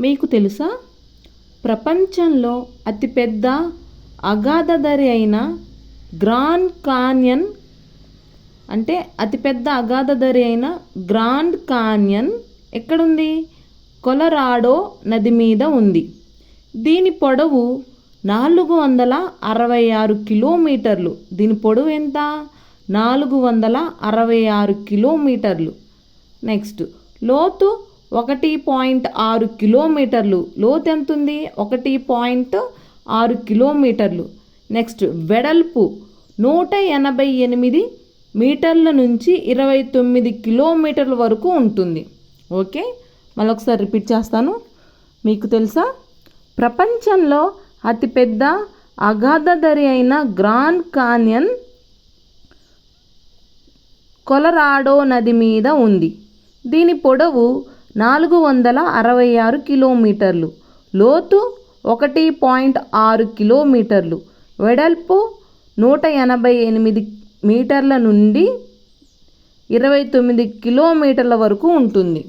మీకు తెలుసా, ప్రపంచంలో అతిపెద్ద అగాధదరి అయిన గ్రాండ్ కాన్యన్ గ్రాండ్ కాన్యన్ ఎక్కడుంది? కొలరాడో నది మీద ఉంది. దీని పొడవు 466 కిలోమీటర్లు. దీని పొడవు ఎంత? 466 కిలోమీటర్లు. నెక్స్ట్, లోతు 1.6 కిలోమీటర్లు. లోతు ఎంత ఉంది? 1.6 కిలోమీటర్లు. నెక్స్ట్, వెడల్పు 188 మీటర్ల నుంచి 29 కిలోమీటర్ల వరకు ఉంటుంది. ఓకే, మళ్ళొకసారి రిపీట్ చేస్తాను. మీకు తెలుసా, ప్రపంచంలో అతిపెద్ద అగాధదరి అయిన గ్రాండ్ కాన్యన్ కొలరాడో నది మీద ఉంది. దీని పొడవు 466 కిలోమీటర్లు. లోతు 1.6 కిలోమీటర్లు. వెడల్పు 188 మీటర్ల నుండి 29 కిలోమీటర్ల వరకు ఉంటుంది.